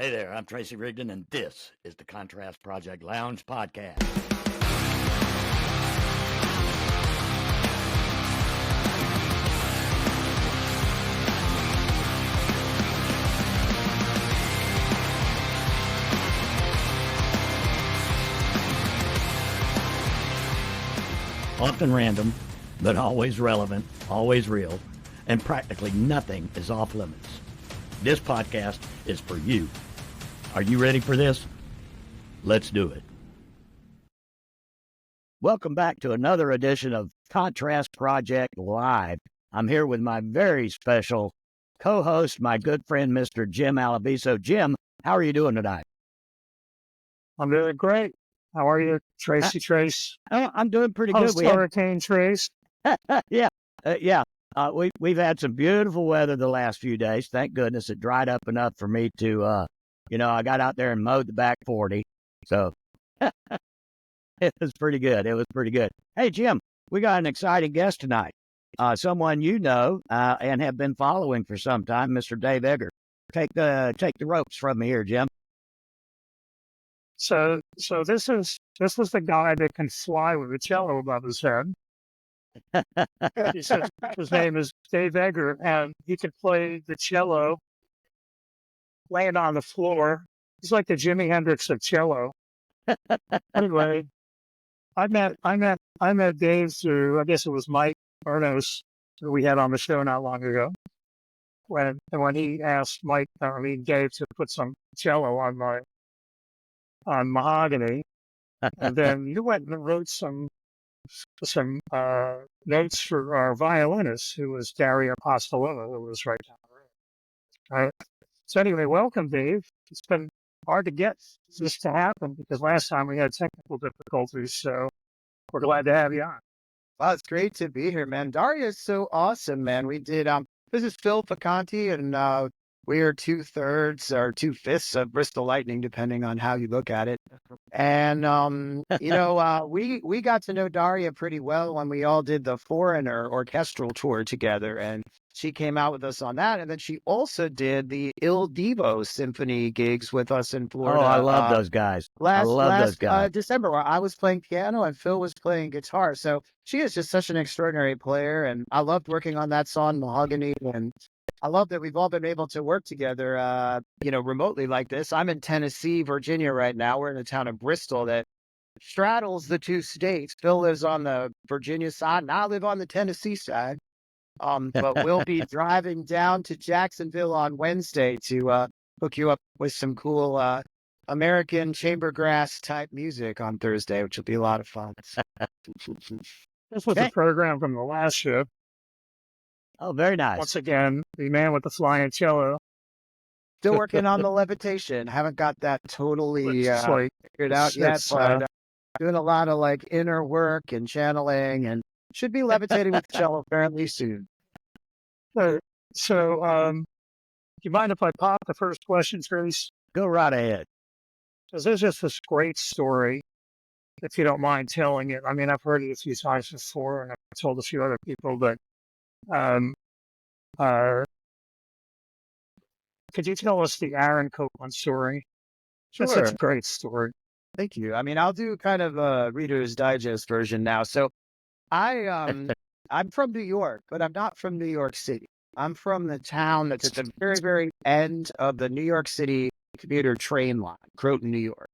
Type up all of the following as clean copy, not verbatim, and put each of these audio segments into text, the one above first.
Hey there, I'm Tracy Rigdon, and this is the Contrast Project Lounge Podcast. Often random, but always relevant, always real, and practically nothing is off limits. This podcast is for you. Are you ready for this? Let's do it. Welcome back to another edition of Contrast Project Live. I'm here with my very special co-host, my good friend, Mr. Jim Alabiso. Jim, how are you doing tonight? I'm doing great. How are you, Tracy? Trace? I'm doing pretty good. Hurricane Trace. Yeah. We've had some beautiful weather the last few days. Thank goodness it dried up enough for me to, I got out there and mowed the back 40. So it was pretty good. Hey, Jim, we got an exciting guest tonight. Someone you know and have been following for some time, Mr. Dave Eggar. Take the ropes from me here, Jim. So this was the guy that can fly with a cello above his head. He says his name is Dave Eggar, and he can play the cello laying on the floor. He's like the Jimi Hendrix of cello. Anyway, I met Dave through, I guess it was Mike Ernos, who we had on the show not long ago. When he asked Dave to put some cello on mahogany, and then you went and wrote some notes for our violinist, who was Daria Apostolova, who was right down the road. Right. So anyway, welcome, Dave. It's been hard to get this to happen because last time we had technical difficulties, so we're glad to have you on. Wow, it's great to be here, man. Daria is so awesome, man. We did this is Phil Faconti, and we are 2/3 or 2/5 of Bristol Lightning, depending on how you look at it. And we got to know Daria pretty well when we all did the Foreigner orchestral tour together, and she came out with us on that. And then she also did the Il Divo Symphony gigs with us in Florida. Oh, I love those guys. Those guys. December, where I was playing piano and Phil was playing guitar. So she is just such an extraordinary player, and I loved working on that song, Mahogany, and I love that we've all been able to work together, remotely like this. I'm in Tennessee, Virginia right now. We're in the town of Bristol that straddles the two states. Phil lives on the Virginia side, and I live on the Tennessee side. But we'll be driving down to Jacksonville on Wednesday to hook you up with some cool American chamber brass type music on Thursday, which will be a lot of fun. This was a program from the last show. Oh, very nice. Once again, the man with the flying cello. Still working on the levitation. Haven't got that totally figured out yet, but doing a lot of inner work and channeling, and should be levitating with the cello apparently soon. So, do you mind if I pop the first question, Trace? Go right ahead. Because there's just this great story, if you don't mind telling it. I mean, I've heard it a few times before, and I've told a few other people, but could you tell us the Aaron Copland story? Sure. That's such a great story. Thank you. I mean, I'll do kind of a Reader's Digest version now. So I'm from New York, but I'm not from New York City. I'm from the town that's at the very, very end of the New York City commuter train line, Croton, New York.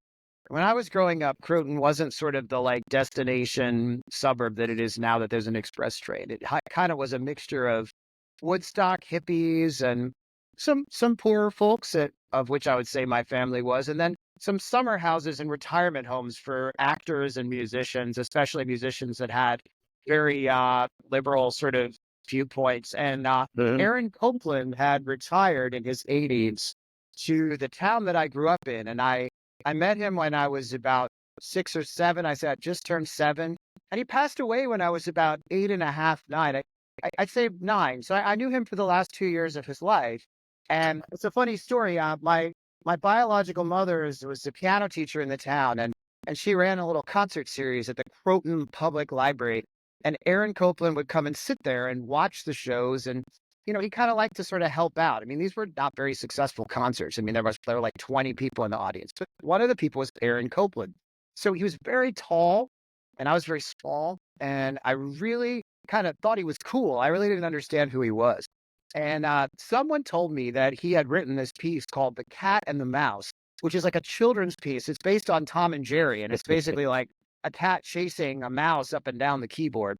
When I was growing up, Croton wasn't sort of the destination suburb that it is now that there's an express train. It kind of was a mixture of Woodstock hippies and some poorer folks, of which I would say my family was, and then some summer houses and retirement homes for actors and musicians, especially musicians that had very liberal sort of viewpoints. And Aaron Copland had retired in his 80s to the town that I grew up in, and I met him when I was about 6 or 7. I said, I just turned 7. And he passed away when I was about 8.5, 9. I'd say 9. So I knew him for the last 2 years of his life. And it's a funny story. My biological mother was a piano teacher in the town, and she ran a little concert series at the Croton Public Library. And Aaron Copland would come and sit there and watch the shows. And he kind of liked to sort of help out. I mean, these were not very successful concerts. I mean, there were like 20 people in the audience, but one of the people was Aaron Copland. So he was very tall and I was very small. And I really kind of thought he was cool. I really didn't understand who he was. And someone told me that he had written this piece called The Cat and the Mouse, which is like a children's piece. It's based on Tom and Jerry. And it's basically like a cat chasing a mouse up and down the keyboard.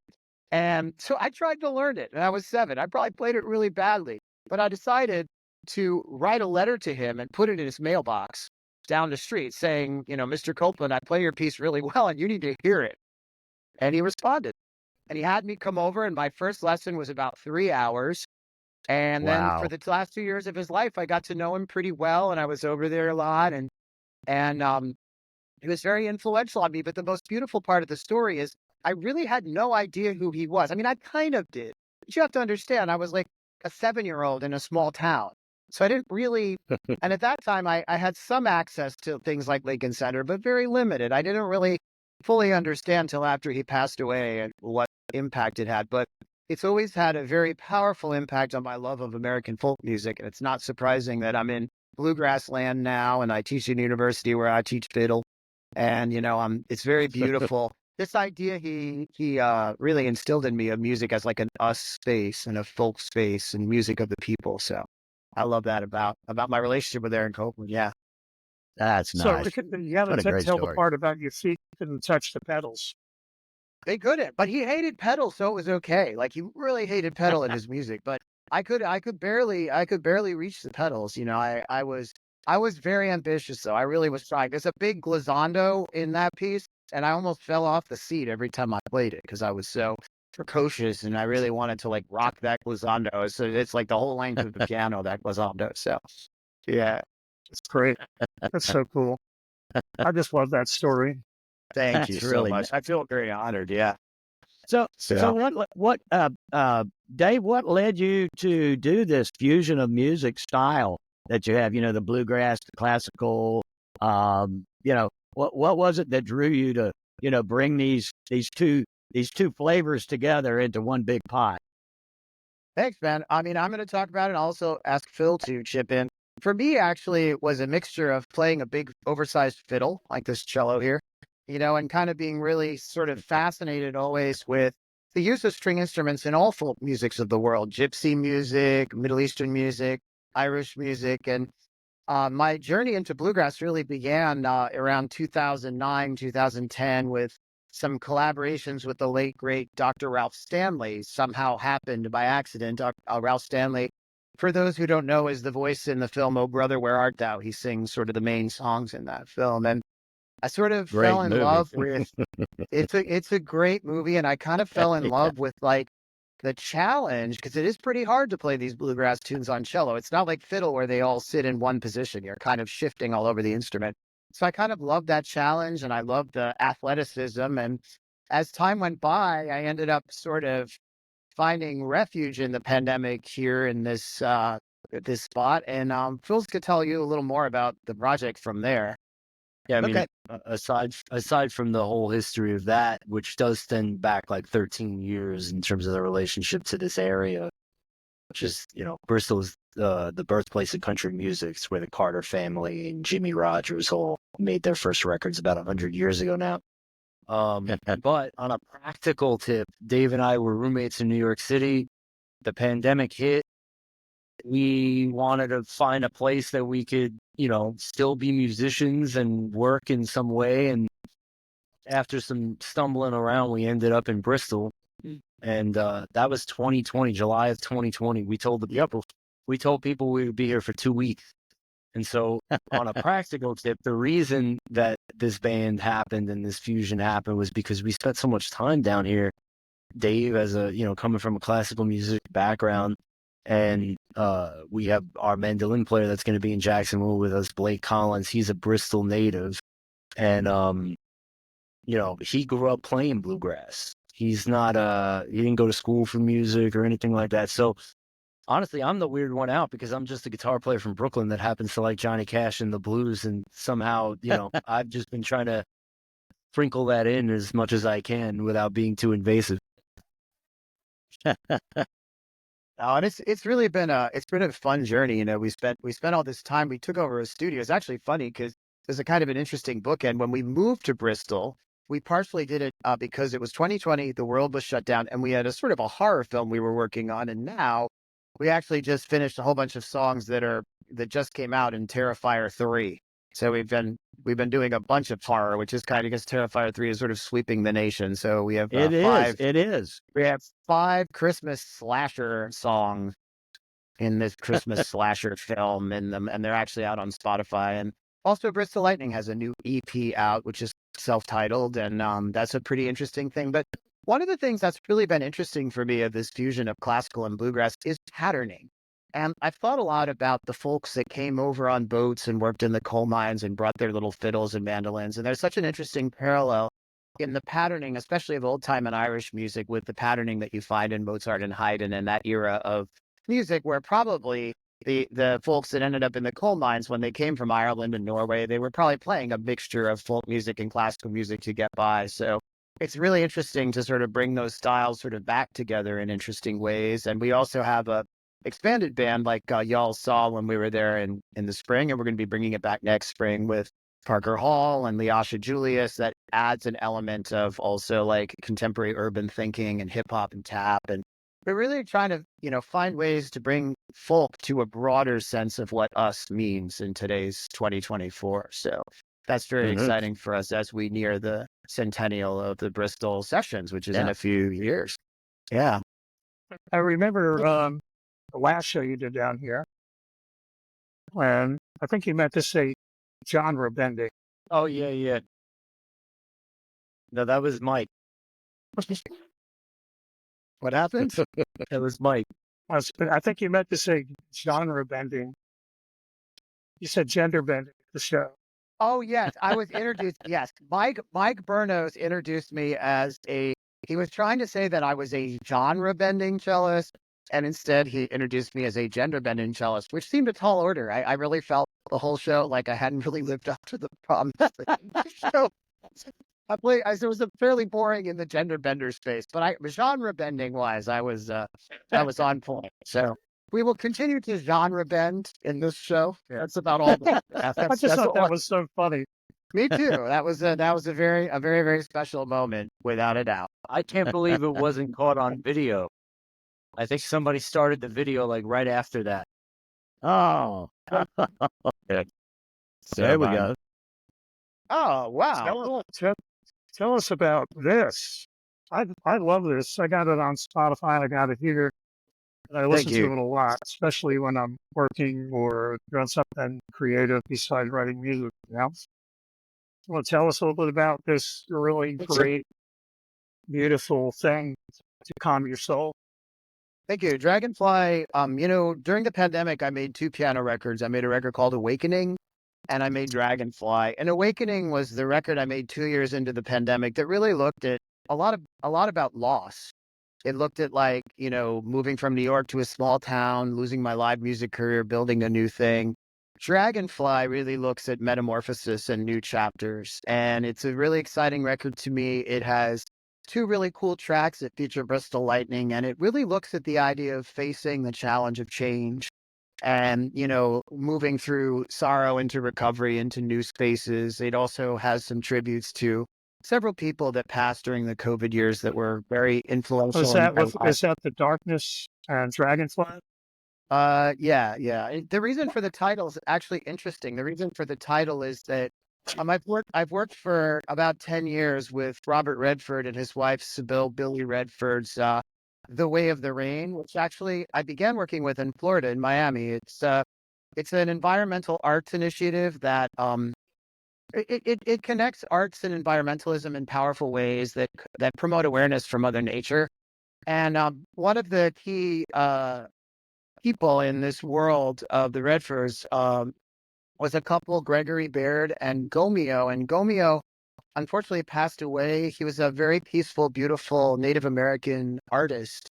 And so I tried to learn it, and I was 7. I probably played it really badly, but I decided to write a letter to him and put it in his mailbox down the street saying, Mr. Copeland, I play your piece really well and you need to hear it. And he responded, and he had me come over, and my first lesson was about 3 hours. And then for Wow. the last 2 years of his life, I got to know him pretty well, and I was over there a lot, and he was very influential on me. But the most beautiful part of the story is I really had no idea who he was. I mean, I kind of did, but you have to understand, I was like a 7-year-old in a small town. So I didn't really, and at that time, I had some access to things like Lincoln Center, but very limited. I didn't really fully understand till after he passed away and what impact it had. But it's always had a very powerful impact on my love of American folk music. And it's not surprising that I'm in bluegrass land now, and I teach at a university where I teach fiddle. And, it's very beautiful. This idea he really instilled in me of music as like an us space and a folk space and music of the people. So I love that about my relationship with Aaron Copland. Yeah. That's So nice. you got What a to great tell the story. part about your feet couldn't touch the pedals. They couldn't, but he hated pedal, so it was okay. Like he really hated pedal in his music, but I could barely reach the pedals. I was very ambitious though. I really was trying. There's a big glissando in that piece, and I almost fell off the seat every time I played it because I was so precocious and I really wanted to like rock that glissando. So it's like the whole length of the piano, that glissando. So yeah, It's great. That's so cool. I just love that story. thank you That's so really much. I feel very honored. Yeah. So So what Dave, what led you to do this fusion of music style that you have, the bluegrass, the classical, what was it that drew you to, bring these two flavors together into one big pot? thanks, man. I mean, I'm going to talk about it and also ask Phil to chip in. For me, actually, it was a mixture of playing a big oversized fiddle like this cello here, and kind of being really sort of fascinated always with the use of string instruments in all folk musics of the world, gypsy music, Middle Eastern music, Irish music. And my journey into bluegrass really began around 2009, 2010 with some collaborations with the late, great Dr. Ralph Stanley. Somehow happened by accident. Ralph Stanley, for those who don't know, is the voice in the film Oh Brother, Where Art Thou? He sings sort of the main songs in that film. And I sort of Great fell in movie. love with it's a great movie, and I kind of fell in love with like the challenge because it is pretty hard to play these bluegrass tunes on cello. It's not like fiddle where they all sit in one position. You're kind of shifting all over the instrument. So I kind of loved that challenge and I loved the athleticism. And as time went by, I ended up sort of finding refuge in the pandemic here in this spot. And Phil's could tell you a little more about the project from there. Yeah, I mean, Okay. aside from the whole history of that, which does stem back like 13 years in terms of the relationship to this area, which is, Bristol is the birthplace of country music. It's where the Carter family and Jimmy Rogers all made their first records about 100 years ago now. But on a practical tip, Dave and I were roommates in New York City. The pandemic hit. We wanted to find a place that we could, still be musicians and work in some way. And after some stumbling around, we ended up in Bristol. And that was 2020, July of 2020. We told people we would be here for 2 weeks. And so on a practical tip, the reason that this band happened and this fusion happened was because we spent so much time down here. Dave, as coming from a classical music background, and we have our mandolin player that's going to be in Jacksonville with us, Blake Collins. He's a Bristol native, and he grew up playing bluegrass. He's not he didn't go to school for music or anything like that. So honestly, I'm the weird one out because I'm just a guitar player from Brooklyn that happens to like Johnny Cash and the blues, and somehow I've just been trying to sprinkle that in as much as I can without being too invasive. Oh, and it's really been a fun journey. You know, we spent all this time. We took over a studio. It's actually funny because there's a kind of an interesting bookend. When we moved to Bristol, we partially did it because it was 2020, the world was shut down, and we had a sort of a horror film we were working on. And now we actually just finished a whole bunch of songs that just came out in Terrifier 3. So we've been doing a bunch of horror, which is kind of, because Terrifier 3 is sort of sweeping the nation. So we have It is. we have 5 Christmas slasher songs in this Christmas slasher film in them, and they're actually out on Spotify. And also Bristol Lightning has a new EP out, which is self-titled, and that's a pretty interesting thing. But one of the things that's really been interesting for me of this fusion of classical and bluegrass is patterning. And I've thought a lot about the folks that came over on boats and worked in the coal mines and brought their little fiddles and mandolins. And there's such an interesting parallel in the patterning, especially of old time and Irish music, with the patterning that you find in Mozart and Haydn and that era of music, where probably the folks that ended up in the coal mines, when they came from Ireland and Norway, they were probably playing a mixture of folk music and classical music to get by. So it's really interesting to sort of bring those styles sort of back together in interesting ways. And we also have a expanded band like y'all saw when we were there in the spring, and we're going to be bringing it back next spring with Parker Hall and Leasha Julius. That adds an element of also like contemporary urban thinking and hip hop and tap. And we're really trying to, you know, find ways to bring folk to a broader sense of what us means in today's 2024. So that's very exciting for us as we near the centennial of the Bristol sessions, which is in a few years. Yeah. I remember the last show you did down here, when I think you meant to say genre bending. Oh, yeah. No, that was Mike. What happened? That was Mike. I think you meant to say genre bending. You said gender bending, the show. Oh, yes. I was introduced. Yes. Mike Bernos introduced me he was trying to say that I was a genre bending cellist. And instead, he introduced me as a gender bending cellist, which seemed a tall order. I really felt the whole show like I hadn't really lived up to the promise. So it was a fairly boring in the gender bender space, but genre bending wise, I was on point. So we will continue to genre bend in this show. That's about all. I just thought that was so funny. Me too. That was a very, very special moment, without a doubt. I can't believe it wasn't caught on video. I think somebody started the video like right after that. Oh. There we go. Oh, wow. Tell us about this. I love this. I got it on Spotify. I got it here. And I listen to it a lot, especially when I'm working or doing something creative besides writing music. You know? Want to tell us a little bit about this really great, beautiful thing to calm your soul? Thank you. Dragonfly, during the pandemic, I made 2 piano records. I made a record called Awakening, and I made Dragonfly. And Awakening was the record I made 2 years into the pandemic that really looked at a lot about loss. It looked at, like, moving from New York to a small town, losing my live music career, building a new thing. Dragonfly really looks at metamorphosis and new chapters. And it's a really exciting record to me. It has 2 really cool tracks that feature Bristol Lightning, and it really looks at the idea of facing the challenge of change and, moving through sorrow into recovery, into new spaces. It also has some tributes to several people that passed during the COVID years that were very influential. Is that the Darkness and Dragonfly? Yeah. The reason for the title is actually interesting. The reason for the title is that I've worked for about 10 years with Robert Redford and his wife Sybil Billy Redford's The Way of the Rain, which actually I began working with in Florida, in Miami. It's an environmental arts initiative that it connects arts and environmentalism in powerful ways that promote awareness for Mother Nature. And one of the key people in this world of the Redfords was a couple, Gregory Baird and Gomeo. And Gomeo unfortunately passed away. He was a very peaceful, beautiful Native American artist.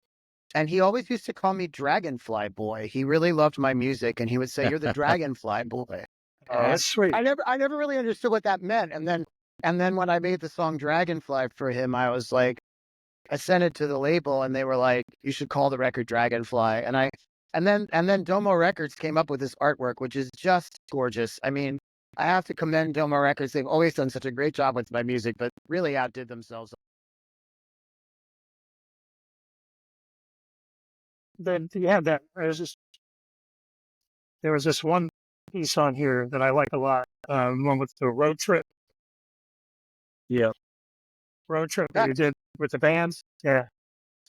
And he always used to call me Dragonfly Boy. He really loved my music, and he would say, "You're the Dragonfly Boy." Oh, that's sweet. I never really understood what that meant. And then when I made the song Dragonfly for him, I was like, I sent it to the label and they were like, you should call the record Dragonfly. And then Domo Records came up with this artwork, which is just gorgeous. I mean, I have to commend Domo Records. They've always done such a great job with my music, but really outdid themselves. Then yeah, there was this one piece on here that I like a lot. One with the road trip Yeah. that you did with the bands. Yeah.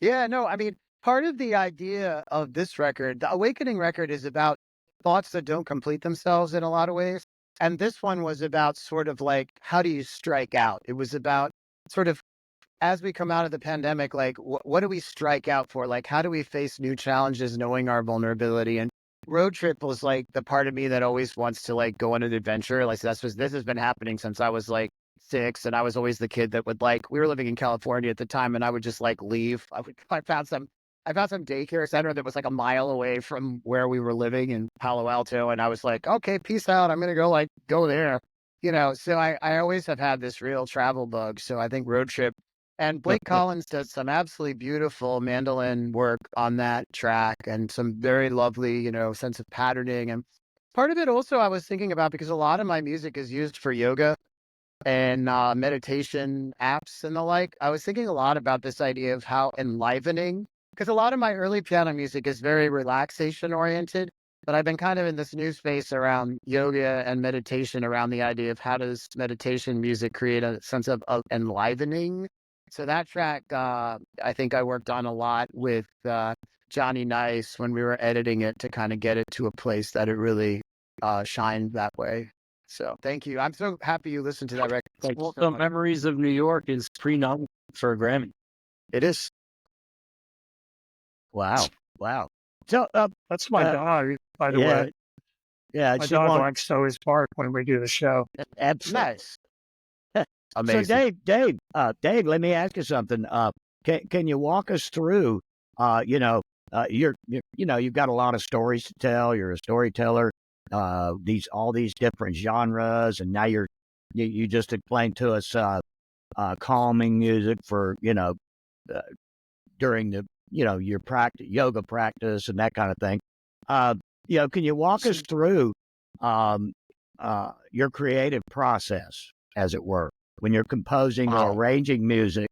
Yeah, no, I mean, part of the idea of this record, the Awakening record, is about thoughts that don't complete themselves in a lot of ways. And this one was about sort of like, how do you strike out? It was about sort of, as we come out of the pandemic, like, what do we strike out for? Like, how do we face new challenges knowing our vulnerability? And Road Trip was like the part of me that always wants to like go on an adventure. Like, this has been happening since I was like 6, and I was always the kid that would like, we were living in California at the time, and I would just like leave. I found some daycare center that was like a mile away from where we were living in Palo Alto, and I was like, okay, peace out. I'm gonna go there. So I always have had this real travel bug. So I think Road Trip, and Blake Collins does some absolutely beautiful mandolin work on that track and some very lovely, sense of patterning. And part of it also I was thinking about, because a lot of my music is used for yoga and meditation apps and the like. I was thinking a lot about this idea of how enlivening, because a lot of my early piano music is very relaxation oriented, but I've been kind of in this new space around yoga and meditation, around the idea of how does meditation music create a sense of enlivening. So that track, I think I worked on a lot with Johnny Nice when we were editing it to kind of get it to a place that it really shined that way. So thank you. I'm so happy you listened to that record. Thank you so much. Memories of New York is pre-nominated for a Grammy. It is. Wow. So, That's my dog, by the way. Yeah, My dog likes to always bark when we do the show. Absolutely. Nice. Amazing. So Dave, let me ask you something. Can you walk us through? You've got a lot of stories to tell. You're a storyteller. All these different genres, and now you just explained to us calming music for during the your yoga practice and that kind of thing. Can you walk us through your creative process, as it were, when you're composing or arranging music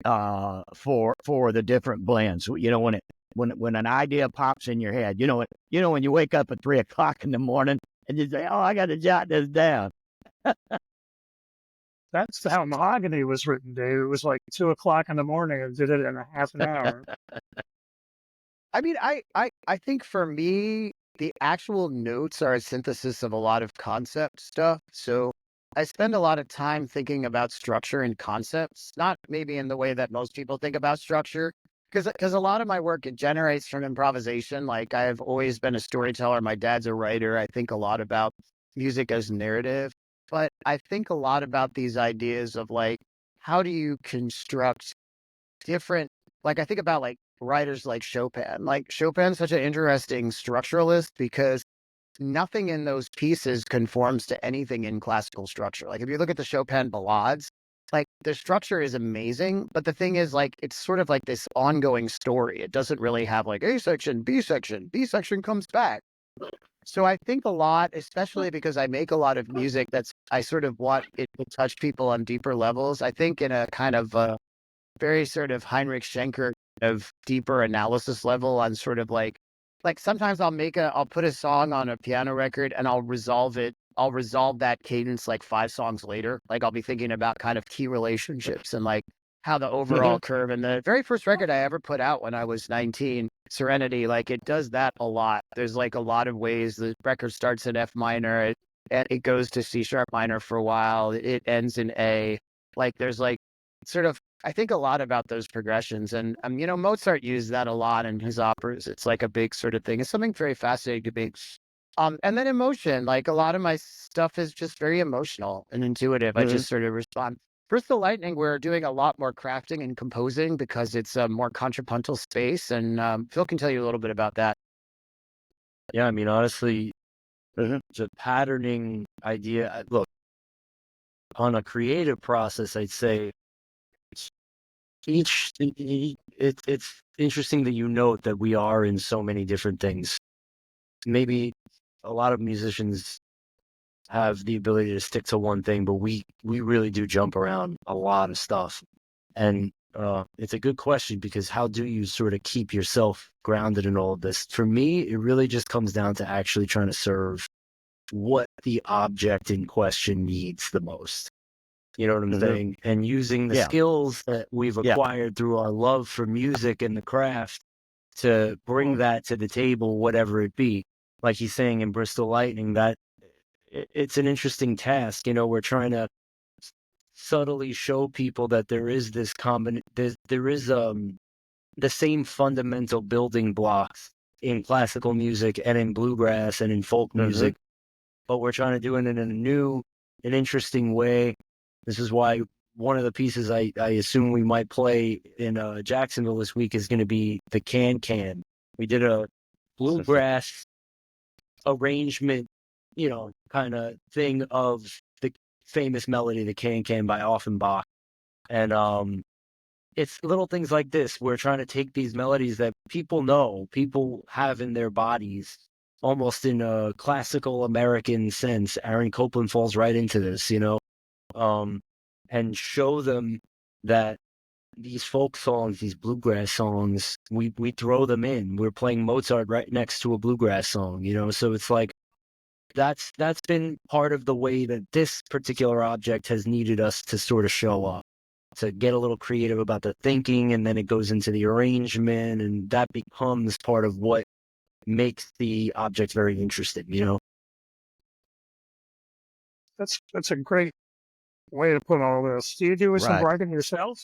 for the different blends? When an idea pops in your head, when you wake up at 3 o'clock in the morning and you say, "Oh, I got to jot this down." That's how Mahogany was written, Dave. It was like 2 o'clock in the morning and did it in a half an hour. I mean, I think for me, the actual notes are a synthesis of a lot of concept stuff. So I spend a lot of time thinking about structure and concepts, not maybe in the way that most people think about structure, because a lot of my work, it generates from improvisation. Like, I've always been a storyteller. My dad's a writer. I think a lot about music as narrative, but I think a lot about these ideas of like, how do you construct different, like, I think about like writers like Chopin. Like, Chopin's such an interesting structuralist because nothing in those pieces conforms to anything in classical structure. Like, if you look at the Chopin ballades, like, the structure is amazing, but the thing is, like, it's sort of like this ongoing story. It doesn't really have like A section, B section comes back. So I think a lot, especially because I make a lot of music I sort of want it to touch people on deeper levels. I think in a kind of very sort of Heinrich Schenker of deeper analysis level on sort of like sometimes I'll put a song on a piano record and I'll resolve that cadence like 5 songs later. Like, I'll be thinking about kind of key relationships and like how the overall curve. And the very first record I ever put out when I was 19, Serenity, like, it does that a lot. There's like a lot of ways the record starts in F minor, it goes to C sharp minor for a while, it ends in A. Like, there's like sort of, I think a lot about those progressions. And, Mozart used that a lot in his operas. It's like a big sort of thing. It's something very fascinating to me. And then emotion, like, a lot of my stuff is just very emotional and intuitive. I just sort of respond. Bristol Lightning, we're doing a lot more crafting and composing because it's a more contrapuntal space. And Phil can tell you a little bit about that. Yeah, I mean, honestly, the patterning idea, look, on a creative process, I'd say it's interesting that you note that we are in so many different things. Maybe a lot of musicians have the ability to stick to one thing, but we really do jump around a lot of stuff. And it's a good question, because how do you sort of keep yourself grounded in all of this? For me, it really just comes down to actually trying to serve what the object in question needs the most. You know what I'm saying? And using the skills that we've acquired through our love for music and the craft to bring that to the table, whatever it be. Like he's saying in Bristol Lightning, that it's an interesting task. You know, we're trying to subtly show people that there is this there is the same fundamental building blocks in classical music and in bluegrass and in folk music, but we're trying to do it in a new and interesting way. This is why one of the pieces I assume we might play in Jacksonville this week is going to be the can. We did a bluegrass arrangement, you know, kind of thing of the famous melody, the can by Offenbach. And it's little things like this. We're trying to take these melodies that people know, people have in their bodies, almost in a classical American sense. Aaron Copland falls right into this, you know, and show them that these folk songs, these bluegrass songs, we throw them in. We're playing Mozart right next to a bluegrass song, you know, so it's like, that's been part of the way that this particular object has needed us to sort of show up, to get a little creative about the thinking, and then it goes into the arrangement, and that becomes part of what makes the object very interesting, you know? That's a great way to put all this. Do you do some writing yourself?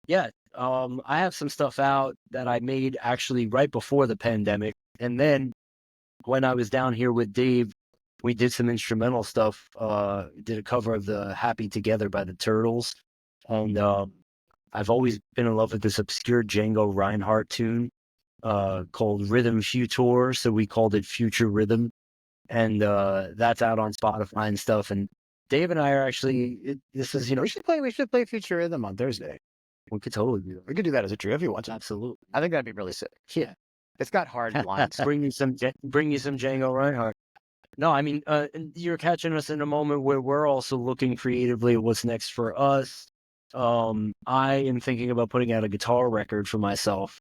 Yeah. I have some stuff out that I made actually right before the pandemic. And then when I was down here with Dave, we did some instrumental stuff. Did a cover of the Happy Together by the Turtles. And I've always been in love with this obscure Django Reinhardt tune called Rhythm Future. So we called it Future Rhythm. And that's out on Spotify and stuff. And Dave and I are actually, this is, you know, we should play Future Rhythm on Thursday. we could totally do that. We could do that as a trio if you want to. Absolutely. I think that'd be really sick. Yeah. It's got hard lines. bring you some Django Reinhardt. No, I mean, you're catching us in a moment where we're also looking creatively at what's next for us. I am thinking about putting out a guitar record for myself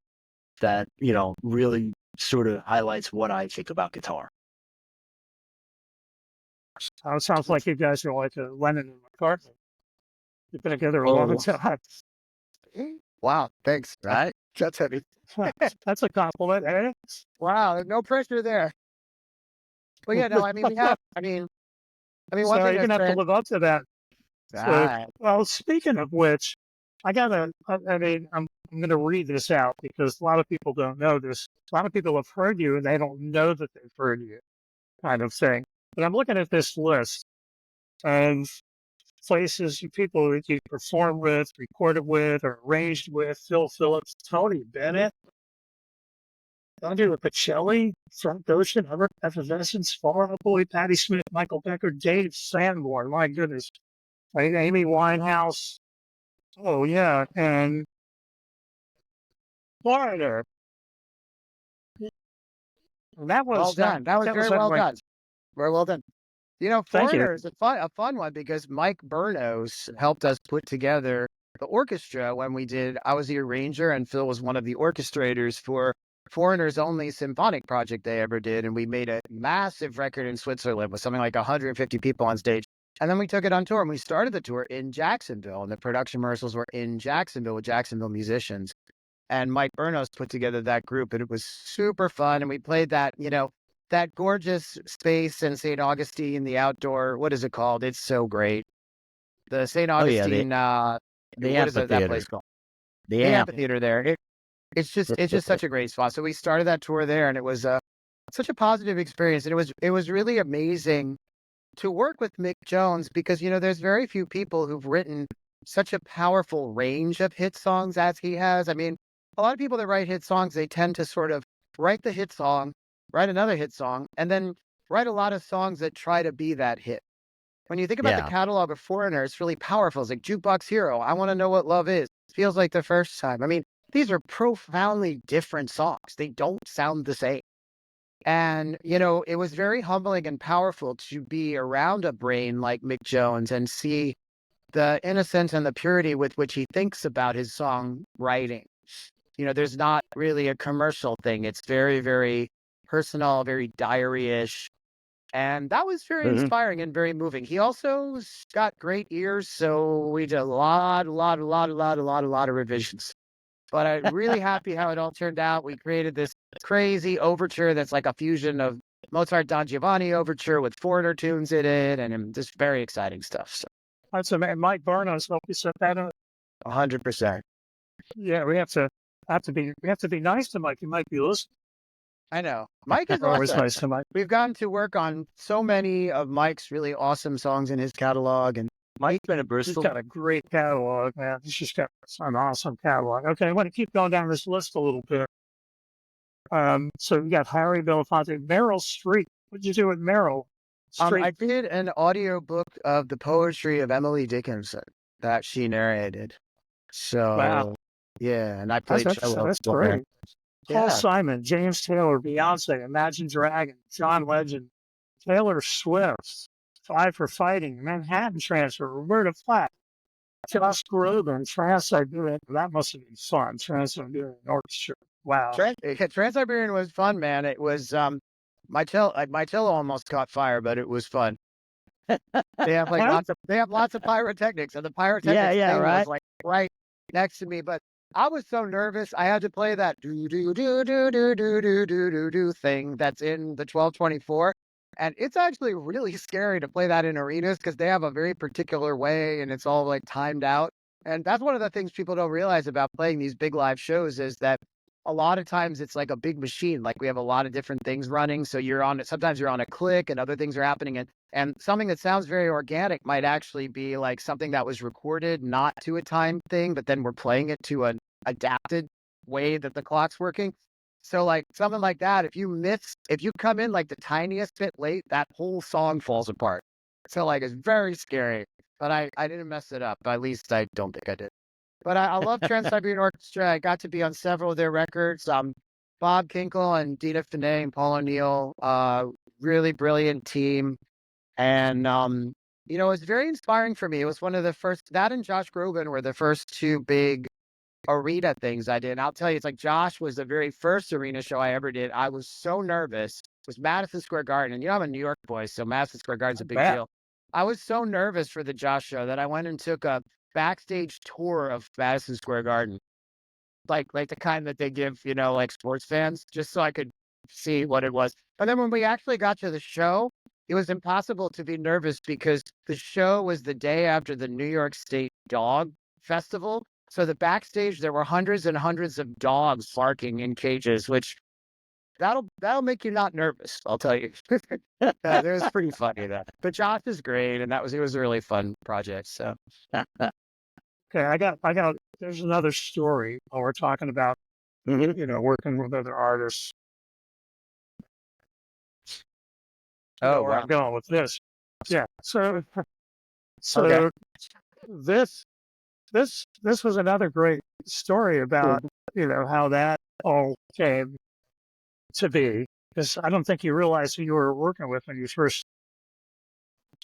that, you know, really sort of highlights what I think about guitar. It sounds like you guys are like Lennon and McCartney. You've been together a long time. Wow, thanks. Right? That's heavy. That's a compliment, eh? Wow, no pressure there. Well, yeah, no, I mean, we have, I mean, one So thing you're gonna have to live up to that. Ah, Well, speaking of which, I'm gonna read this out because a lot of people don't know this. A lot of people have heard you and they don't know that they've heard you, kind of thing. But I'm looking at this list of places, people that you performed with, recorded with, or arranged with: Phil Phillips, Tony Bennett, Andrea Bocelli, Frank Ocean, Evanescence, Fiona Apple, Patti Smith, Michael Brecker, Dave Sanborn. My goodness, Amy Winehouse. Oh yeah, and Foreigner. That was well done. That was very well done. Very well done. You know, Thank you. Foreigner is a fun one because Mike Bernos helped us put together the orchestra when we did. I was the arranger and Phil was one of the orchestrators for Foreigner's only symphonic project they ever did. And we made a massive record in Switzerland with something like 150 people on stage. And then we took it on tour and we started the tour in Jacksonville. And the production rehearsals were in Jacksonville with Jacksonville musicians. And Mike Bernos put together that group and it was super fun. And we played that, you know, that gorgeous space in St. Augustine, the outdoor, what is it called? It's so great. The St. Augustine, the what is that place called? The amphitheater there. It's just such a great spot. So we started that tour there and it was such a positive experience. And it was really amazing to work with Mick Jones because, you know, there's very few people who've written such a powerful range of hit songs as he has. I mean, a lot of people that write hit songs, they tend to sort of write the hit song, write another hit song, and then write a lot of songs that try to be that hit. When you think about the catalog of Foreigner, it's really powerful. It's like Jukebox Hero, I Want to Know What Love Is. feels like the first time. I mean, these are profoundly different songs. They don't sound the same. And, it was very humbling and powerful to be around a brain like Mick Jones and see the innocence and the purity with which he thinks about his song writing. There's not really a commercial thing. It's very, very personal, very diary-ish. And that was very inspiring and very moving. He also got great ears, so we did a lot of revisions. But I'm really happy how it all turned out. We created this crazy overture that's like a fusion of Mozart Don Giovanni overture with foreigner tunes in it, and just very exciting stuff. So. That's amazing. Mike Barnos helped you set that up. 100%. Yeah, we have to be nice to Mike. He might be listening. I know. Mike is always awesome. nice to Mike. We've gotten to work on so many of Mike's really awesome songs in his catalog, and Mike's been at Bristol. He's got a great catalog, man. He's just got an awesome catalog. Okay, I want to keep going down this list a little bit. So we got Harry Belafonte, Meryl Streep. What did you do with Meryl Streep? I did an audio book of the poetry of Emily Dickinson that she narrated. So, wow. Yeah, and I played cello. That's great. Yeah. Paul Simon, James Taylor, Beyonce, Imagine Dragon, John Legend, Taylor Swift, Five for Fighting, Manhattan Transfer, Roberta Flack, Josh Groban, Trans-Siberian. That must have been fun. Trans-Siberian Orchestra. Wow. Trans-Siberian was fun, man. It was my cello almost caught fire, but it was fun. They have lots of pyrotechnics, and the pyrotechnics thing was like right next to me, but I was so nervous. I had to play that do do do do do do do do do thing that's in the 1224. And it's actually really scary to play that in arenas because they have a very particular way and it's all like timed out. And that's one of the things people don't realize about playing these big live shows is that a lot of times it's like a big machine. Like we have a lot of different things running. So sometimes you're on a click and other things are happening. And something that sounds very organic might actually be like something that was recorded, not to a time thing, but then we're playing it to an adapted way that the clock's working. So like something like that, if you come in like the tiniest bit late, that whole song falls apart. So like it's very scary, but I didn't mess it up. At least I don't think I did. But I love Trans-Siberian Orchestra. I got to be on several of their records. Bob Kinkle and Dina Finet and Paul O'Neill, really brilliant team. And, it was very inspiring for me. It was one of the first, that and Josh Groban were the first two big arena things I did. And I'll tell you, it's like Josh was the very first arena show I ever did. I was so nervous. It was Madison Square Garden. And I'm a New York boy, so Madison Square Garden's a big deal. I was so nervous for the Josh show that I went and took a backstage tour of Madison Square Garden. Like the kind that they give, like sports fans, just so I could see what it was. But then when we actually got to the show, it was impossible to be nervous because the show was the day after the New York State Dog Festival. So the backstage, there were hundreds and hundreds of dogs barking in cages, which that'll make you not nervous, I'll tell you. It was pretty funny that. But Josh is great, and it was a really fun project. So okay, I got. There's another story while we're talking about working with other artists. Where I'm going with this. Yeah. So okay. This was another great story about, how that all came to be. Because I don't think you realized who you were working with when you first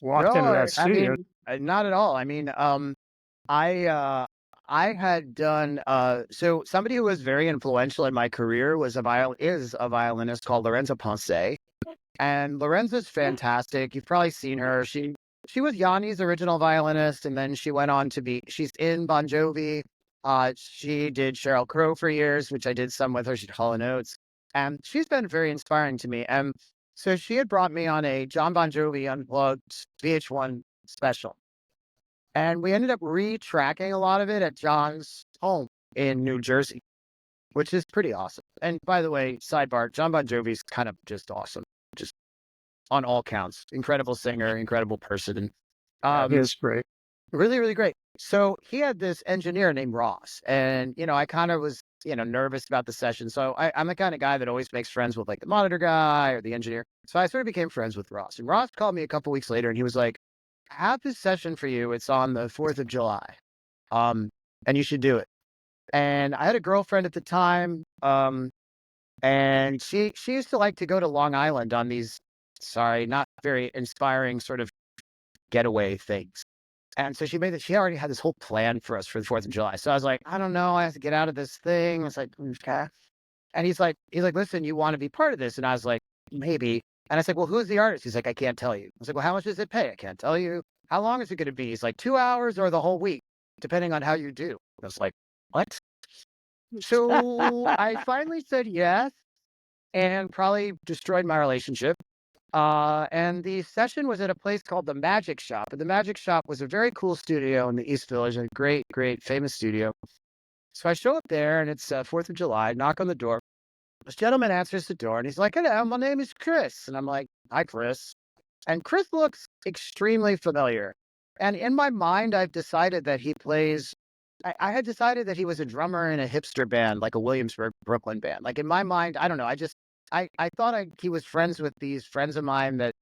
walked into that studio. I mean, not at all. I mean, I had done, so somebody who was very influential in my career is a violinist called Lorenza Ponce. And Lorenza's fantastic. You've probably seen her. She was Yanni's original violinist, and then she went on to she's in Bon Jovi. She did Sheryl Crow for years, which I did some with her. She did Hall & Oates. And she's been very inspiring to me. And so she had brought me on a John Bon Jovi Unplugged VH1 special. And we ended up retracking a lot of it at John's home in New Jersey, which is pretty awesome. And by the way, sidebar, John Bon Jovi's kind of just awesome. Just on all counts. Incredible singer, incredible person. He is great. Really, really great. So he had this engineer named Ross. And, I kind of was, nervous about the session. So I'm the kind of guy that always makes friends with like the monitor guy or the engineer. So I sort of became friends with Ross. And Ross called me a couple weeks later and he was like, I have this session for you. It's on the 4th of July. And you should do it. And I had a girlfriend at the time, and she used to like to go to Long Island on these, sorry, not very inspiring sort of getaway things. And so she already had this whole plan for us for the 4th of July. So I was like, I don't know, I have to get out of this thing. I was like, okay. And he's like, listen, you want to be part of this? And I was like, maybe. And I was like, well, who's the artist? He's like, I can't tell you. I was like, well, how much does it pay? I can't tell you. How long is it going to be? He's like, 2 hours or the whole week, depending on how you do. I was like, what? So I finally said yes, and probably destroyed my relationship. And the session was at a place called the Magic Shop. And the Magic Shop was a very cool studio in the East Village, a great, great, famous studio. So I show up there, and it's 4th of July, knock on the door. This gentleman answers the door, and he's like, hello, my name is Chris. And I'm like, hi, Chris. And Chris looks extremely familiar. And in my mind, I've decided that he plays, I had decided that he was a drummer in a hipster band, like a Williamsburg, Brooklyn band. Like in my mind, I don't know, I thought he was friends with these friends of mine that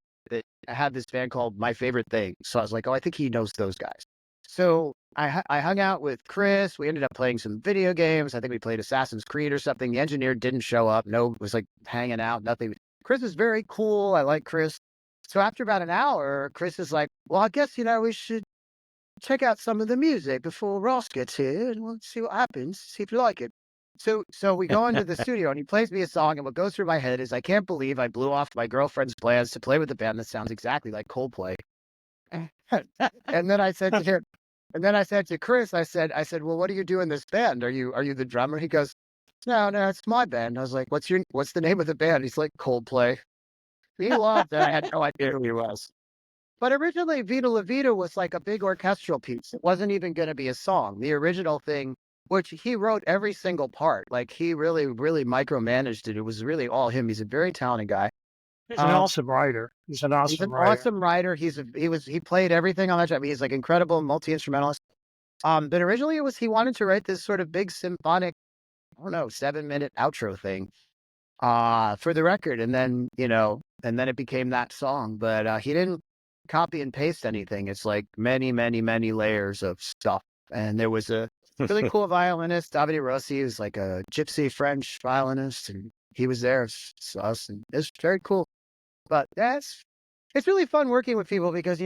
had this band called My Favorite Thing. So I was like, oh, I think he knows those guys. So I hung out with Chris. We ended up playing some video games. I think we played Assassin's Creed or something. The engineer didn't show up. No, was like hanging out, nothing. Chris is very cool. I like Chris. So after about an hour, Chris is like, well, I guess, we should check out some of the music before Ross gets here, and we'll see what happens, see if you like it. So we go into the studio, and he plays me a song, and what goes through my head is, I can't believe I blew off my girlfriend's plans to play with a band that sounds exactly like Coldplay. And then I said to him, and then I said to Chris, I said, well, what do you do in this band? Are you the drummer? He goes, no, it's my band. I was like, what's the name of the band? He's like, Coldplay. He loved it. I had no idea who he was. But originally, Viva La Vida was like a big orchestral piece. It wasn't even going to be a song. The original thing, which he wrote every single part, like he really, really micromanaged it. It was really all him. He's a very talented guy. He's an awesome writer. He's an awesome writer. He played everything on that job. He's like incredible multi-instrumentalist. But originally he wanted to write this sort of big symphonic, I don't know, 7-minute outro thing, for the record. And then, it became that song, but, he didn't copy and paste anything. It's like many, many, many layers of stuff. And there was a really cool violinist, Davide Rossi, who's like a gypsy French violinist, and he was there, it's us, and it's very cool. But it's really fun working with people because,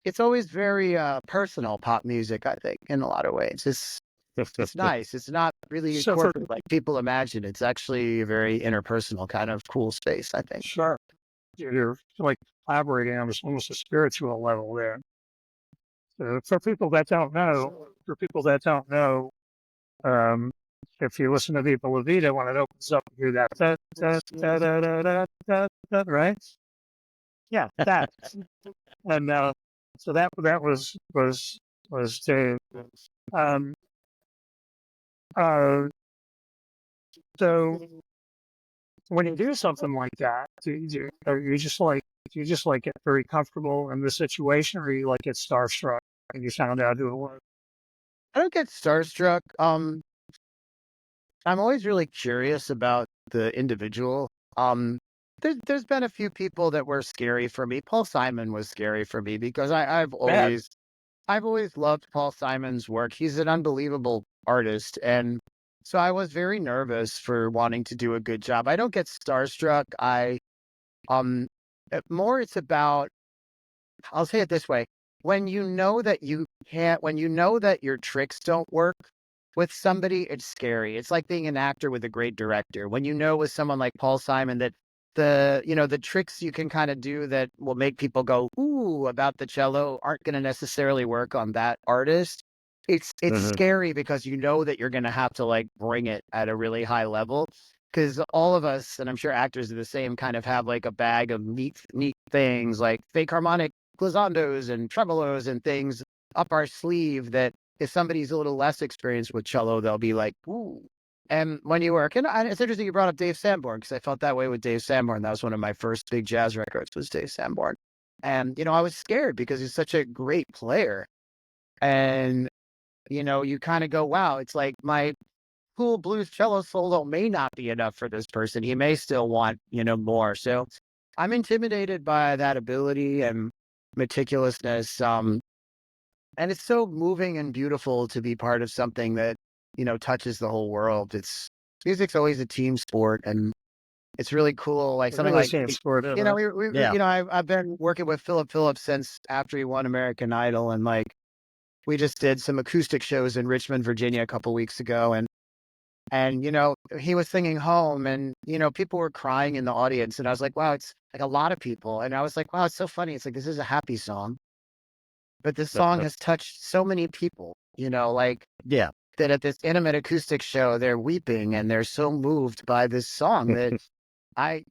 it's always very personal pop music, I think, in a lot of ways. It's nice. It's not really corporate like people imagine. It's actually a very interpersonal kind of cool space, I think. Sure. You're like collaborating on almost a spiritual level there. So for people that don't know, if you listen to Viva La Vida, when it opens up, you hear that, right? Yeah, that. And so that was Dave. So when you do something like that, do you just get very comfortable in the situation, or you like get starstruck and you found out who it was? I don't get starstruck. I'm always really curious about the individual. There's been a few people that were scary for me. Paul Simon was scary for me because I've always loved Paul Simon's work. He's an unbelievable artist, and so I was very nervous for wanting to do a good job. I don't get starstruck. It's about, I'll say it this way. When you know that your tricks don't work with somebody, it's scary. It's like being an actor with a great director. When you know with someone like Paul Simon that the tricks you can kind of do that will make people go, ooh, about the cello aren't going to necessarily work on that artist. It's scary because you know that you're going to have to like bring it at a really high level, because all of us, and I'm sure actors are the same, kind of have like a bag of neat things like fake harmonic glissandos and tremolos and things up our sleeve that if somebody's a little less experienced with cello, they'll be like, ooh. And when you work, and it's interesting you brought up Dave Sanborn, because I felt that way with Dave Sanborn. That was one of my first big jazz records, was Dave Sanborn. And, I was scared because he's such a great player. And, you kind of go, wow, it's like my cool blues cello solo may not be enough for this person. He may still want, more. So I'm intimidated by that ability and meticulousness. And it's so moving and beautiful to be part of something that touches the whole world. Music's always a team sport, and it's really cool. Like something really like, team sport, isn't it? I've been working with Phillip Phillips since after he won American Idol, and like we just did some acoustic shows in Richmond, Virginia a couple weeks ago, and he was singing Home, and people were crying in the audience, and I was like, wow, it's like a lot of people, and I was like, wow, it's so funny. It's like, this is a happy song, but this song has touched so many people, like Yeah. that at this intimate acoustic show, they're weeping and they're so moved by this song that I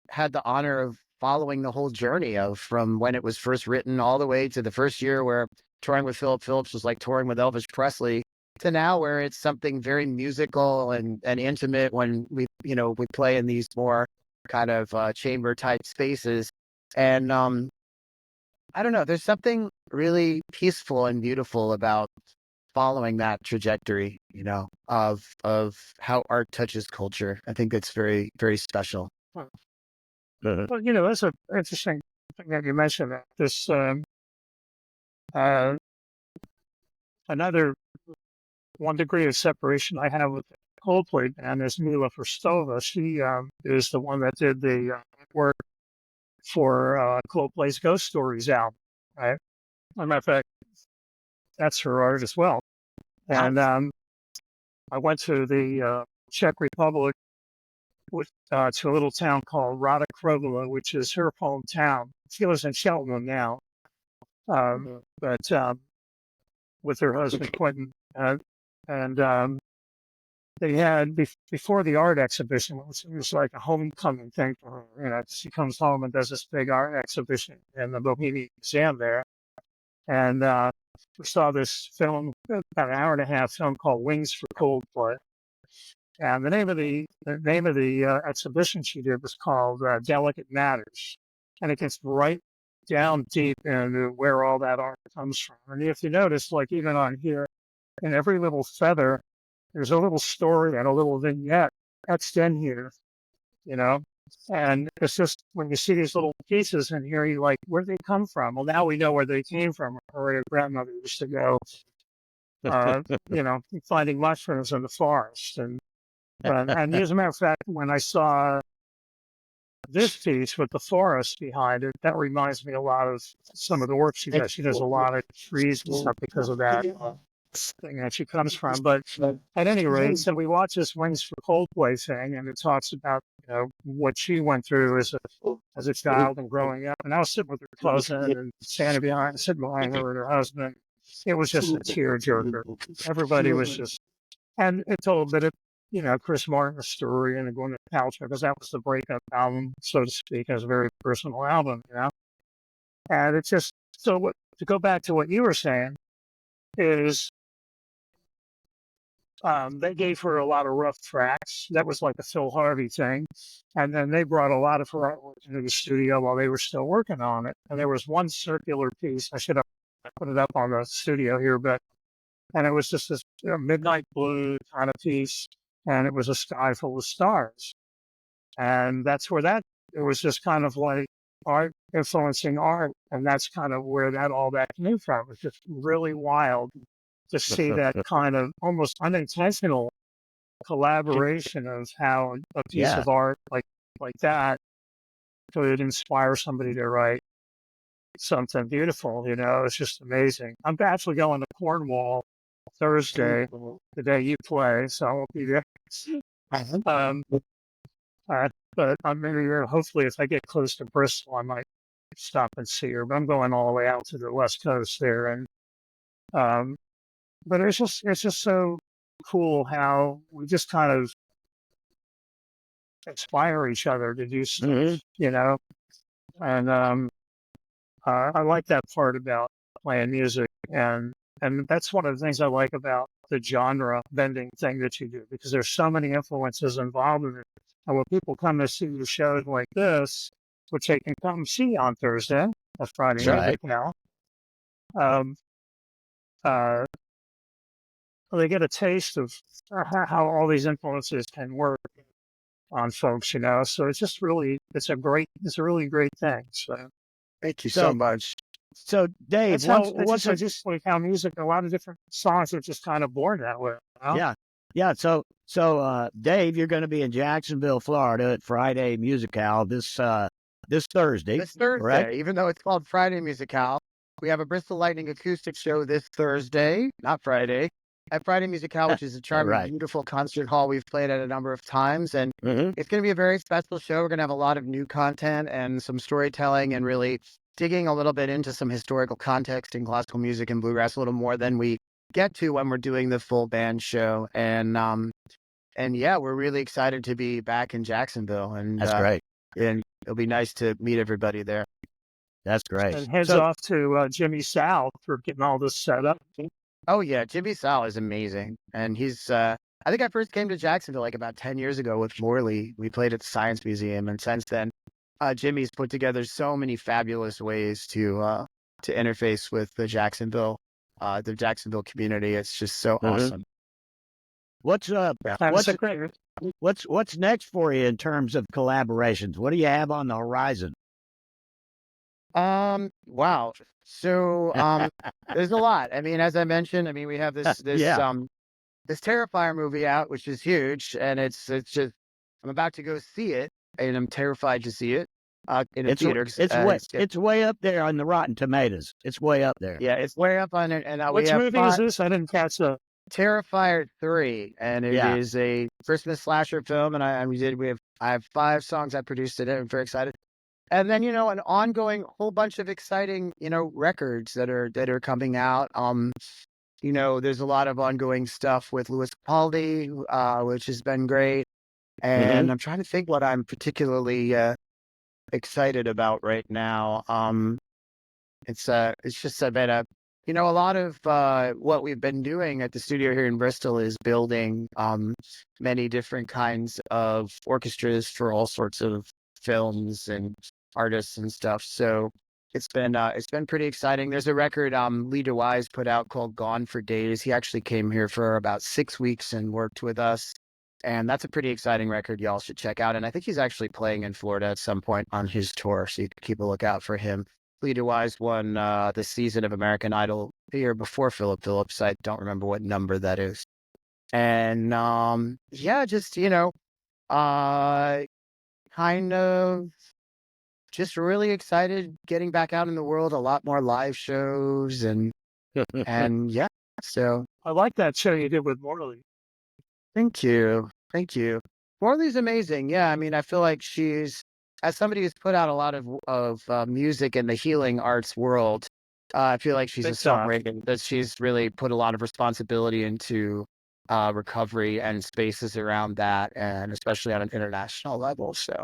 had the honor of following the whole journey of from when it was first written all the way to the first year where touring with Phillip Phillips was like touring with Elvis Presley, to now where it's something very musical and intimate when we play in these more kind of chamber type spaces. And I don't know, there's something really peaceful and beautiful about following that trajectory, of how art touches culture. I think that's very, very special. Well, that's an interesting thing that you mentioned. That this another one degree of separation I have with the Coldplay band is Mila Verstova. She is the one that did the work for Coldplay's Ghost Stories album, right? As a matter of fact, that's her art as well. And I went to the Czech Republic to a little town called Rada Krobula, which is her hometown. She lives in Cheltenham now, but with her husband Quentin. And they had, before the art exhibition, it was like a homecoming thing for her. She comes home and does this big art exhibition in the Bohemian Museum there. And we saw this film, about an hour and a half film called Wings for Coldplay. And the name of the exhibition she did was called Delicate Matters. And it gets right down deep into where all that art comes from. And if you notice, like even on here, in every little feather, there's a little story and a little vignette etched in here, And it's just when you see these little pieces in here, you're like, where'd they come from? Well, now we know where they came from. Her grandmother used to go, finding mushrooms in the forest. And as a matter of fact, when I saw this piece with the forest behind it, that reminds me a lot of some of the work she does. She does a lot of trees and stuff because of that thing that she comes from. But at any rate, so we watched this Wings for Coldplay thing, and it talks about what she went through as a child and growing up. And I was sitting with her cousin and sitting behind her and her husband. It was just a tearjerker. Everybody was just, and it told a bit of Chris Martin's story and Gwyneth Paltrow, because that was the breakup album, so to speak. It was a very personal album, And it's just, so to go back to what you were saying, is they gave her a lot of rough tracks. That was like a Phil Harvey thing. And then they brought a lot of her artwork into the studio while they were still working on it. And there was one circular piece. I should have put it up on the studio here, and it was just this midnight blue kind of piece. And it was a sky full of stars. And that's where it was just kind of like art influencing art. And that's kind of where all that came from. It was just really wild to see that kind of almost unintentional collaboration of how a piece of art like that could inspire somebody to write something beautiful. It's just amazing. I'm actually going to Cornwall Thursday, the day you play, so I won't be there. But I'm maybe hopefully if I get close to Bristol, I might stop and see her. But I'm going all the way out to the West Coast there, and but it's just so cool how we just kind of inspire each other to do stuff, And I like that part about playing music, and that's one of the things I like about the genre bending thing that you do, because there's so many influences involved in it. And when people come to see the shows like this, which they can come see on Thursday, that's Friday music now, they get a taste of how all these influences can work on folks, So it's just really, it's a really great thing. So thank you so much. So Dave, just like how music, a lot of different songs are just kind of born that way. Yeah. Yeah. Dave, you're going to be in Jacksonville, Florida at Friday Musicale this Thursday. This Thursday, correct? even though it's called Friday Musicale, we have a Bristol Lightning acoustic show this Thursday, not Friday, at Friday Musicale, which is a charming, Right. beautiful concert hall we've played at a number of times. And Mm-hmm. it's going to be a very special show. We're going to have a lot of new content and some storytelling and really digging a little bit into some historical context in classical music and bluegrass, a little more than we get to when we're doing the full band show. And yeah, we're really excited to be back in Jacksonville. And That's great. And it'll be nice to meet everybody there. That's great. And heads off to Jimmy Sal for getting all this set up. Oh yeah, Jimmy Sal is amazing, and he's. I think I first came to Jacksonville like about 10 years ago with Morley. We played at the Science Museum, and since then, Jimmy's put together so many fabulous ways to interface with the Jacksonville community. It's just so awesome. What's next for you in terms of collaborations? What do you have on the horizon? Wow. So, there's a lot. I mean, as I mentioned, we have this Terrifier movie out, which is huge, and it's just, I'm about to go see it, and I'm terrified to see it, in a theater. It's way up there on the Rotten Tomatoes. It's way up there. Yeah, it's way up on it, and which movie is this? I didn't catch the Terrifier 3, and it is a Christmas slasher film, and I have 5 songs I produced in it. I'm very excited. And then, an ongoing whole bunch of exciting, records that are coming out. There's a lot of ongoing stuff with Louis Capaldi, which has been great. And I'm trying to think what I'm particularly excited about right now. It's just been a lot of what we've been doing at the studio here in Bristol is building many different kinds of orchestras for all sorts of films and artists and stuff. So it's been pretty exciting. There's a record Lee DeWise put out called Gone for Days. He actually came here for about 6 weeks and worked with us. And that's a pretty exciting record y'all should check out. And I think he's actually playing in Florida at some point on his tour. So you can keep a lookout for him. Lee DeWise won the season of American Idol the year before Phillip Phillips. I don't remember what number that is. And kind of just really excited getting back out in the world, a lot more live shows and so I like that show you did with Morley. Thank you. Morley's amazing. Yeah, I feel like she's, as somebody who's put out a lot of music in the healing arts world, I feel like she's a songwriter that she's really put a lot of responsibility into recovery and spaces around that, and especially on an international level. So,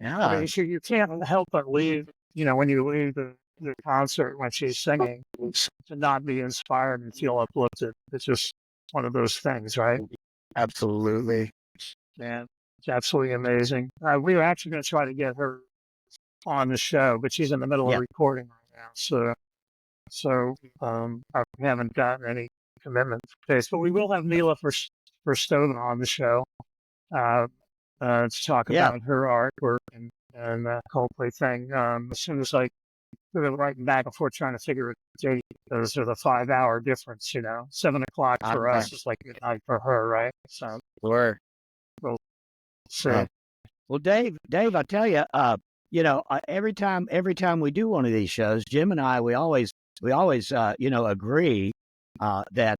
yeah. You can't help but leave, when you leave the concert when she's singing, to not be inspired and feel uplifted. It's just one of those things, right? Absolutely. Man, it's absolutely amazing. We were actually going to try to get her on the show, but she's in the middle of recording right now. So I haven't gotten any commitment case, but we will have Mila Verstoven on the show to talk about her artwork and Coldplay thing. As soon as we've been writing back and forth trying to figure it out, because there's a 5-hour difference, 7 o'clock for us is like midnight for her, right? So sure. We'll see. Well, Dave, I tell you, every time we do one of these shows, Jim and I, we always agree that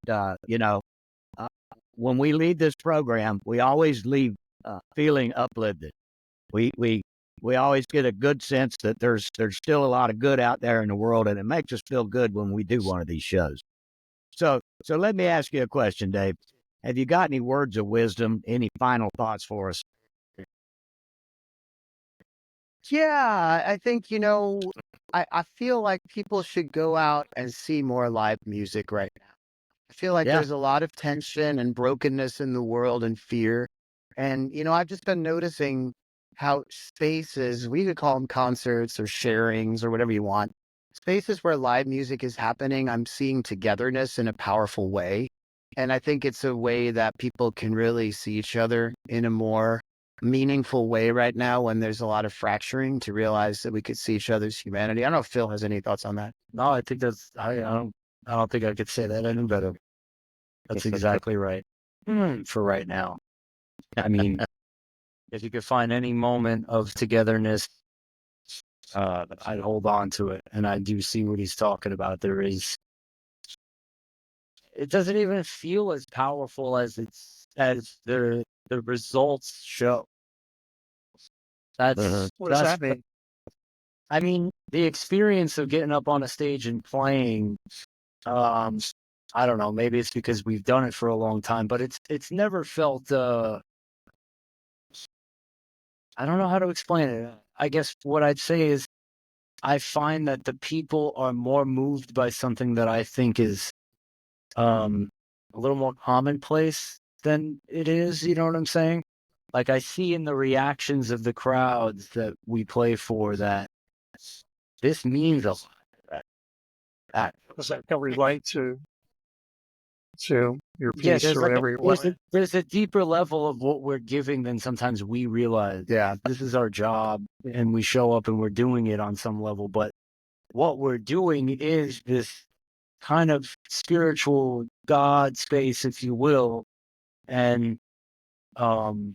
when we leave this program, we always leave feeling uplifted. We always get a good sense that there's still a lot of good out there in the world, and it makes us feel good when we do one of these shows. So let me ask you a question, Dave. Have you got any words of wisdom, any final thoughts for us? Yeah, I think, I feel like people should go out and see more live music right now. I feel like there's a lot of tension and brokenness in the world and fear. And, I've just been noticing how spaces, we could call them concerts or sharings or whatever you want, spaces where live music is happening, I'm seeing togetherness in a powerful way. And I think it's a way that people can really see each other in a more meaningful way right now when there's a lot of fracturing, to realize that we could see each other's humanity. I don't know if Phil has any thoughts on that. No, I think I don't think I could say that any better. That's exactly right. For right now. I mean, if you could find any moment of togetherness, I'd hold on to it. And I do see what he's talking about. It doesn't even feel as powerful as the results show. That's What does that mean? I mean, the experience of getting up on a stage and playing, I don't know, maybe it's because we've done it for a long time, but it's never felt I don't know how to explain it. I guess what I'd say is I find that the people are more moved by something that I think is a little more commonplace than it is, you know what I'm saying? Like I see in the reactions of the crowds that we play for that this means a lot. Does that can relate to your Yeah, piece or whatever you want? there's a deeper level of what we're giving than sometimes we realize. Yeah, this is our job and we show up and we're doing it on some level, but what we're doing is this kind of spiritual God space, if you will. And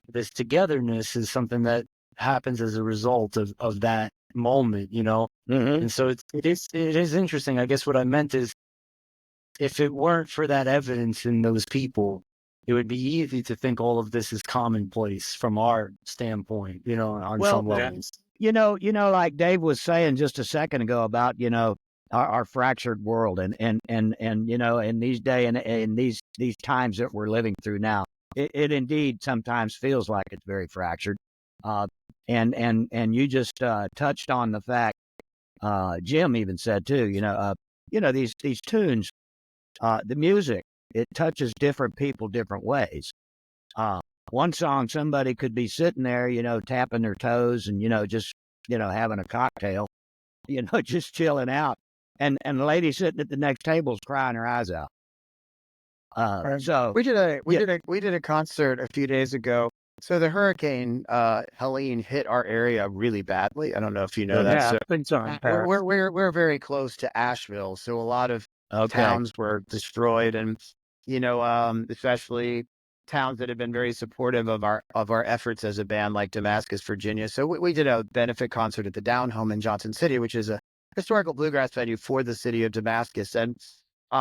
this togetherness is something that happens as a result of that moment, you know? Mm-hmm. And so it is interesting. I guess what I meant is if it weren't for that evidence in those people, it would be easy to think all of this is commonplace from our standpoint, you know, on some levels. You know, like Dave was saying just a second ago about, our fractured world and in these these times that we're living through now, it indeed sometimes feels like it's very fractured. And you just touched on the fact, Jim even said too, these tunes, the music, it touches different people different ways. One song, somebody could be sitting there, tapping their toes and, just, having a cocktail, just chilling out. And the lady sitting at the next table is crying her eyes out. So we did a concert a few days ago. So the hurricane Helene hit our area really badly. I don't know if you know that. Yeah, So big time. we're very close to Asheville, so a lot of towns were destroyed, and especially towns that have been very supportive of our efforts as a band, like Damascus, Virginia. So we did a benefit concert at the Down Home in Johnson City, which is a historical bluegrass venue for the city of Damascus, and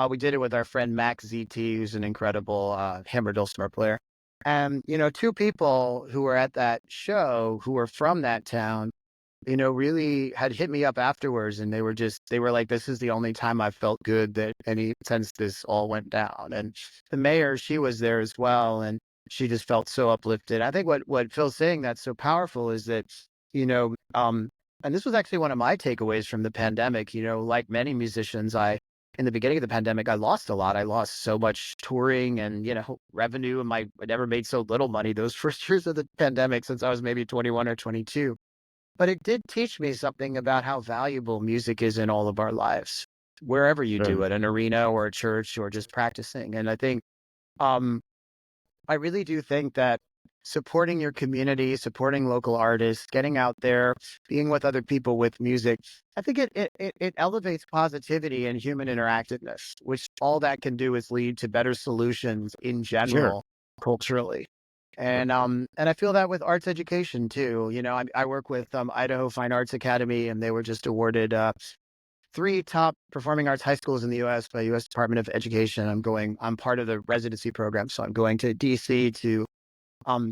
we did it with our friend Max ZT, who's an incredible hammer dulcimer player. And two people who were at that show who were from that town, really had hit me up afterwards, and they were like, this is the only time I felt good since this all went down. And the mayor, she was there as well, and she just felt so uplifted. I think what Phil's saying that's so powerful is that, and this was actually one of my takeaways from the pandemic, like many musicians, in the beginning of the pandemic, I lost a lot. I lost so much touring and, revenue, and I never made so little money those first years of the pandemic since I was maybe 21 or 22. But it did teach me something about how valuable music is in all of our lives, wherever you do it, an arena or a church or just practicing. And I think, I really do think that supporting your community, supporting local artists, getting out there, being with other people with music, I think it elevates positivity and human interactiveness, which all that can do is lead to better solutions in general, culturally. And I feel that with arts education too. I work with Idaho Fine Arts Academy, and they were just awarded 3 top performing arts high schools in the U.S. by U.S. Department of Education. I'm part of the residency program, so I'm going to D.C. to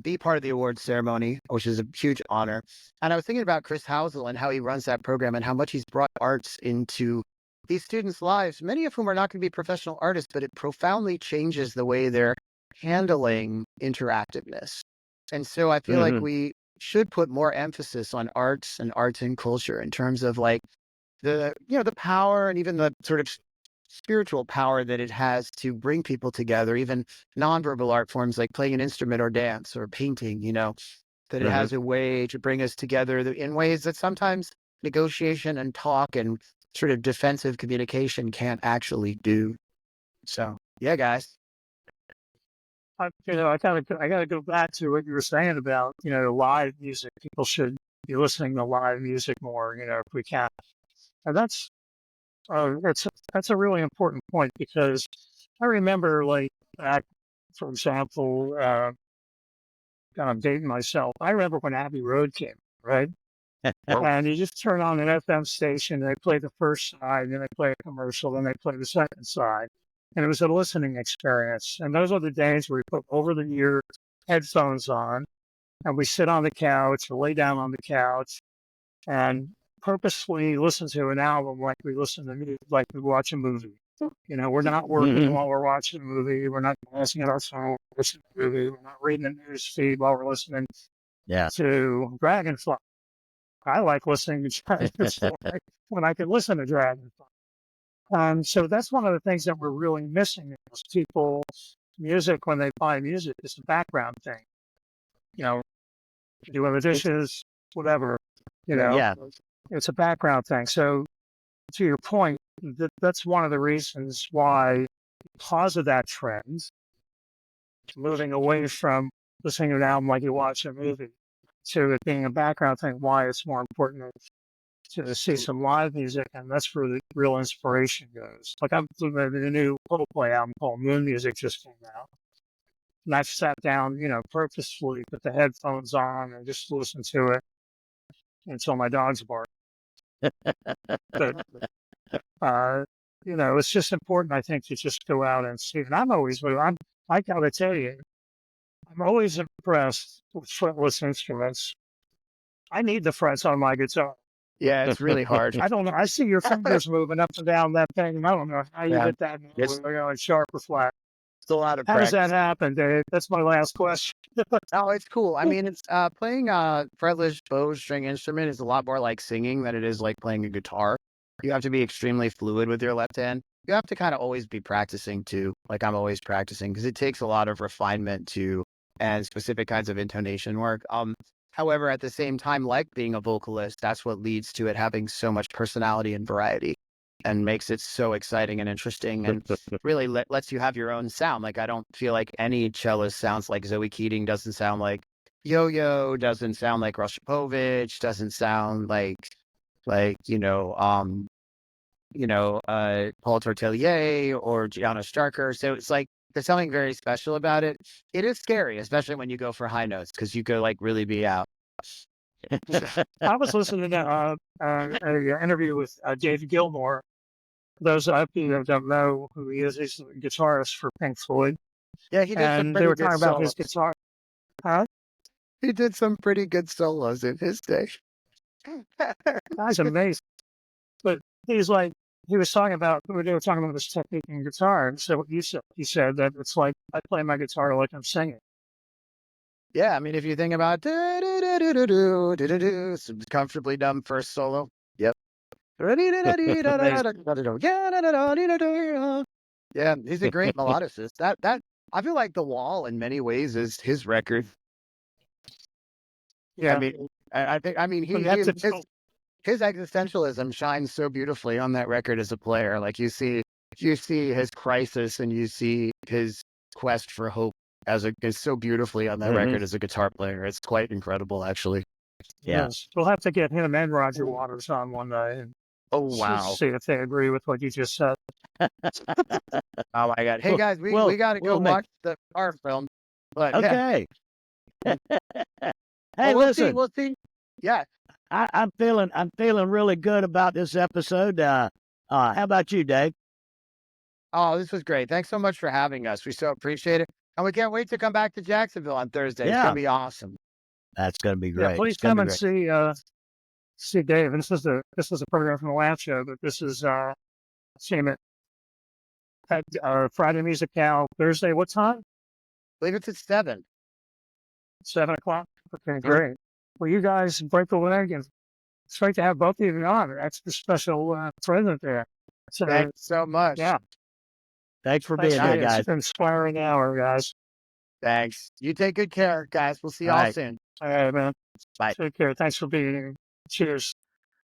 be part of the awards ceremony, which is a huge honor. And I was thinking about Chris Housel and how he runs that program and how much he's brought arts into these students' lives, many of whom are not going to be professional artists, but it profoundly changes the way they're handling interactiveness. And so I feel like we should put more emphasis on arts and culture in terms of like the power and even the sort of spiritual power that it has to bring people together, even nonverbal art forms like playing an instrument or dance or painting, that it has a way to bring us together in ways that sometimes negotiation and talk and sort of defensive communication can't actually do. So, yeah, guys. I got to go back to what you were saying about, live music. People should be listening to live music more, if we can. And that's a really important point, because I remember, like, back, for example, kind of dating myself. I remember when Abbey Road came, right? And you just turn on an FM station, they play the first side, then they play a commercial, then they play the second side. And it was a listening experience. And those are the days where we put over the ear headphones on and we sit on the couch or lay down on the couch and purposefully listen to an album like we listen to music, like we watch a movie. You know, we're not working while we're watching a movie. We're not glancing at our phone, watching a movie. We're not reading the news feed while we're listening to Dragonfly. I like listening to Dragonfly when I can listen to Dragonfly. So that's one of the things that we're really missing is people's music when they buy music. It's a background thing. You know, doing the dishes, whatever. You know, it's a background thing. So to your point, that's one of the reasons why, because of that trend, moving away from listening to an album like you watch a movie to it being a background thing, why it's more important to see some live music, and that's where the real inspiration goes. Like the new Coldplay album called Moon Music just came out. And I sat down, you know, purposefully, put the headphones on and just listen to it until my dogs bark. But, you know, it's just important, I think, to just go out and see. And I gotta tell you, I'm always impressed with fretless instruments. I need the frets on my guitar. Yeah, it's really hard. I don't know. I see your fingers moving up and down that thing, and I don't know how you get that going sharp or flat. It's a lot of How practice. does that happen, Dave? That's my last question. Oh, it's cool. I mean, it's playing a fretless bowstring instrument is a lot more like singing than it is like playing a guitar. You have to be extremely fluid with your left hand. You have to kind of always be practicing too. Like I'm always practicing because it takes a lot of refinement to and specific kinds of intonation work. However, at the same time, like being a vocalist, that's what leads to it having so much personality and variety and makes it so exciting and interesting and really lets you have your own sound. Like I don't feel like any cellist sounds like Zoe Keating, doesn't sound like Yo-Yo, doesn't sound like Rostropovich, doesn't sound like Paul Tortelier or Gianna Starker. So it's like there's something very special about it. It is scary, especially when you go for high notes because you could like really be out. I was listening to an interview with David Gilmour. Those of you that don't know who he is, he's a guitarist for Pink Floyd. Yeah, he did some they pretty were good talking about his solos. guitar. Huh? He did some pretty good solos in his day. That's amazing. But he's like, they were talking about his technique in guitar. And so what you said, he said that it's like I play my guitar like I'm singing. Yeah, I mean, if you think about some comfortably dumb first solo. Yep. Yeah, he's a great melodicist. That I feel like The Wall in many ways is his record. Yeah. I mean, his existentialism shines so beautifully on that record as a player. Like you see his crisis and you see his quest for hope is so beautifully on that record as a guitar player. It's quite incredible, actually. Yeah. Yes. We'll have to get him and Roger Waters on one day and see if they agree with what you just said. Oh my God. Hey guys, we got to go watch the art film. But okay. Yeah. Hey, listen. We'll see. Yeah. I'm feeling really good about this episode. How about you, Dave? Oh, this was great. Thanks so much for having us. We so appreciate it. And we can't wait to come back to Jacksonville on Thursday. Yeah. It's going to be awesome. That's going to be great. Yeah, please come and see Dave. And this is a program from the Laugh Show, but this is see him at Friday Musicale Thursday. What time? I believe it's at 7. 7 o'clock. Okay, great. Well, you guys break the leg, and it's great to have both of you on. Extra special present there. So, thanks so much. Yeah. Thanks for being here, guys. It's an inspiring hour, guys. Thanks. You take good care, guys. We'll see you all soon. All right, man. Bye. Take care. Thanks for being here. Cheers.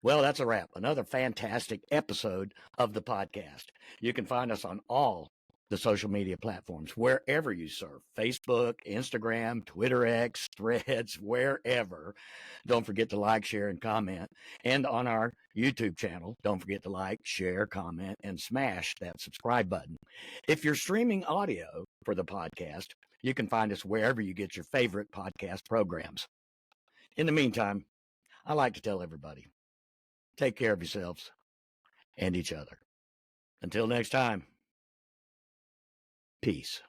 Well, that's a wrap. Another fantastic episode of the podcast. You can find us on all the social media platforms, wherever you surf, Facebook, Instagram, Twitter X, Threads, wherever. Don't forget to like, share, and comment. And on our YouTube channel, don't forget to like, share, comment, and smash that subscribe button. If you're streaming audio for the podcast. You can find us wherever you get your favorite podcast programs. In the meantime, I like to tell everybody, take care of yourselves and each other. Until next time, peace.